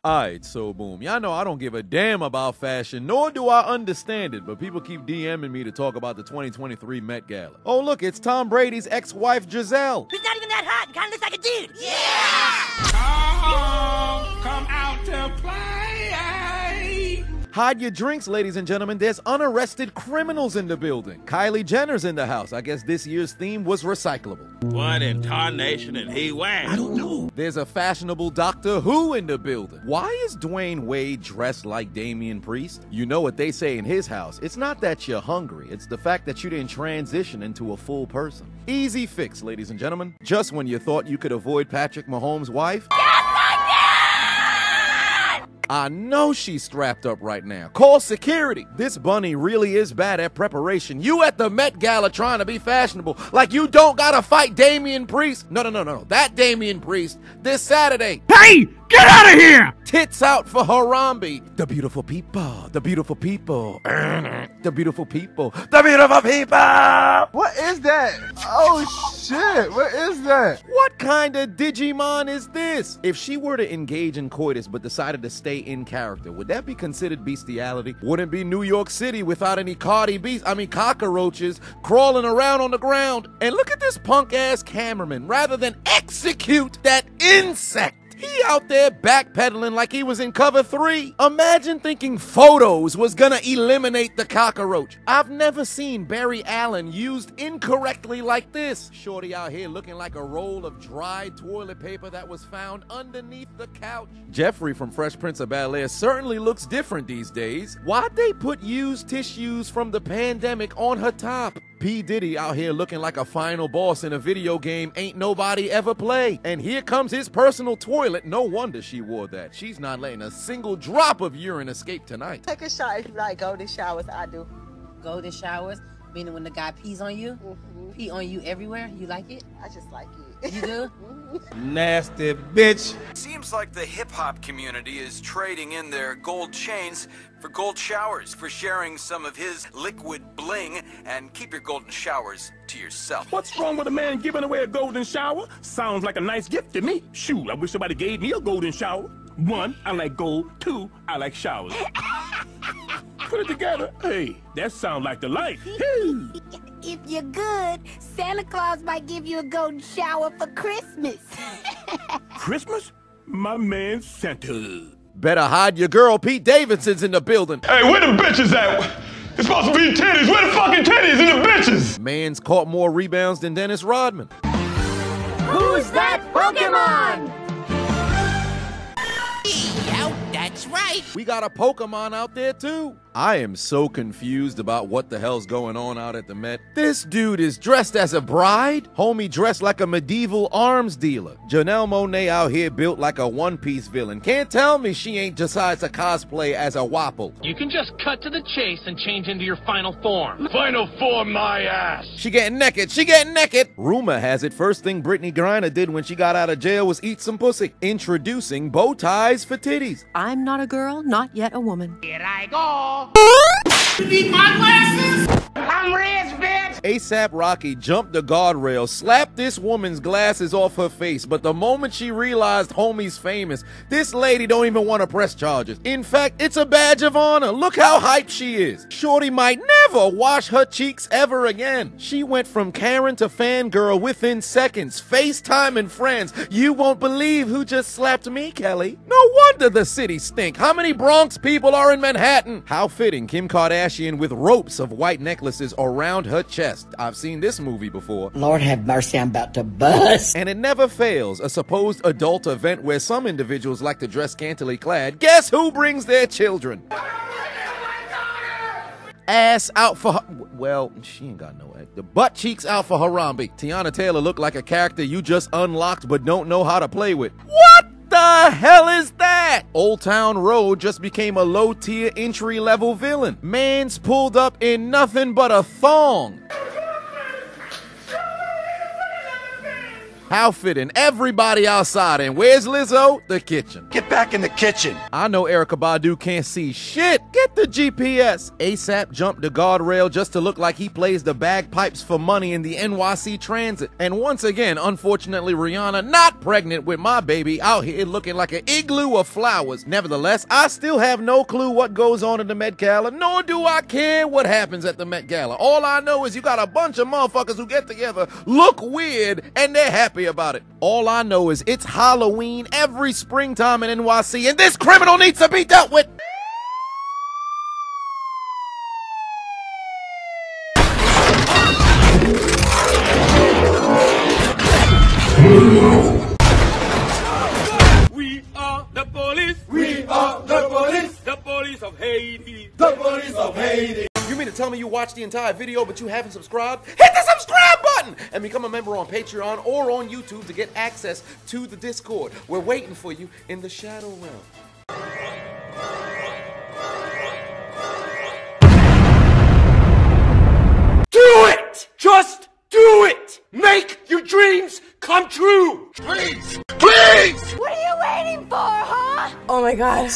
Alright, so boom. Y'all know I don't give a damn about fashion, nor do I understand it, but people keep DMing me to talk about the 2023 Met Gala. Oh look, it's Tom Brady's ex-wife Giselle. He's not even that hot and kinda looks like a dude. Yeah! Come out to play! Hide your drinks, ladies and gentlemen. There's unarrested criminals in the building. Kylie Jenner's in the house. I guess this year's theme was recyclable. What in tarnation did he wear? I don't know. There's a fashionable Doctor Who in the building. Why is Dwayne Wade dressed like Damian Priest? You know what they say in his house. It's not that you're hungry. It's the fact that you didn't transition into a full person. Easy fix, ladies and gentlemen. Just when you thought you could avoid Patrick Mahomes' wife. I know she's strapped up right now. Call security. This bunny really is bad at preparation. You at the Met Gala trying to be fashionable like you don't gotta fight Damian Priest. No. That Damian Priest this Saturday. Hey! Get out of here! Tits out for Harambe. The beautiful people. The beautiful people. The beautiful people. The beautiful people! What is that? Oh shit, what is that? What kind of Digimon is this? If she were to engage in coitus but decided to stay in character, would that be considered bestiality? Wouldn't be New York City without any cockroaches crawling around on the ground. And look at this punk ass cameraman. Rather than execute that insect, he out there backpedaling like he was in cover 3. Imagine thinking photos was gonna eliminate the cockroach. I've never seen Barry Allen used incorrectly like this. Shorty out here looking like a roll of dried toilet paper that was found underneath the couch. Jeffrey from Fresh Prince of Bel-Air certainly looks different these days. Why'd they put used tissues from the pandemic on her top? P. Diddy out here looking like a final boss in a video game ain't nobody ever play. And here comes his personal toilet. No wonder she wore that. She's not letting a single drop of urine escape tonight. Take a shower if you like golden showers. I do. Golden showers, meaning when the guy pees on you? Pee on you everywhere? You like it? I just like it. You do? Nasty bitch. Seems like the hip-hop community is trading in their gold chains for gold showers, for sharing some of his liquid bling, and keep your golden showers to yourself. What's wrong with a man giving away a golden shower? Sounds like a nice gift to me. Shoot, I wish somebody gave me a golden shower. 1, I like gold. 2, I like showers. Put it together. Hey, that sounds like the life. If you're good, Santa Claus might give you a golden shower for Christmas. Christmas? My man Santa. Better hide your girl. Pete Davidson's in the building. Hey, where the bitches at? It's supposed to be titties. Where the fucking titties and the bitches? Man's caught more rebounds than Dennis Rodman. Who's that Pokemon? That's right. We got a Pokemon out there too. I am so confused about what the hell's going on out at the Met. This dude is dressed as a bride. Homie dressed like a medieval arms dealer. Janelle Monáe out here built like a One Piece villain. Can't tell me she ain't decides to cosplay as a Wapple. You can just cut to the chase and change into your final form. Final form my ass. She getting naked. She getting naked. Rumor has it first thing Brittany Griner did when she got out of jail was eat some pussy. Introducing bow ties for titties. I'm not a girl, not yet a woman. Here I go. You need my glasses? I'm rich, bitch. ASAP Rocky jumped the guardrail, slapped this woman's glasses off her face, but the moment she realized homie's famous, this lady don't even want to press charges. In fact, it's a badge of honor. Look how hyped she is. Shorty might never wash her cheeks ever again. She went from Karen to fangirl within seconds. FaceTime and friends. You won't believe who just slapped me, Kelly. No wonder the city stink. How many Bronx people are in Manhattan? How fitting, Kim Kardashian with ropes of white necklaces around her chest. I've seen this movie before. Lord have mercy, I'm about to bust. And it never fails, a supposed adult event where some individuals like to dress scantily clad. Guess who brings their children? Ass out for her. Well, she ain't got no ass. The butt cheeks out for Harambe. Tiana Taylor looked like a character you just unlocked but don't know how to play with. What the hell is that? Old Town Road just became a low-tier entry-level villain. Man's pulled up in nothing but a thong. How fitting. Everybody outside. And where's Lizzo? The kitchen. Get back in the kitchen. I know Erykah Badu can't see shit. Get the GPS. ASAP jumped the guardrail just to look like he plays the bagpipes for money in the NYC Transit. And once again, unfortunately, Rihanna not pregnant with my baby out here looking like an igloo of flowers. Nevertheless, I still have no clue what goes on in the Met Gala, nor do I care what happens at the Met Gala. All I know is you got a bunch of motherfuckers who get together, look weird, and they're happy about it. All I know is it's Halloween every springtime in NYC, and this criminal needs to be dealt with. We are the police. We are the police. The police of Haiti. The police of Haiti. You mean to tell me you watched the entire video but you haven't subscribed? Hit the subscribe button and become a member on Patreon or on YouTube to get access to the Discord. We're waiting for you in the Shadow Realm. Do it! Just do it! Make your dreams come true! Please! Please! What are you waiting for, huh? Oh my god.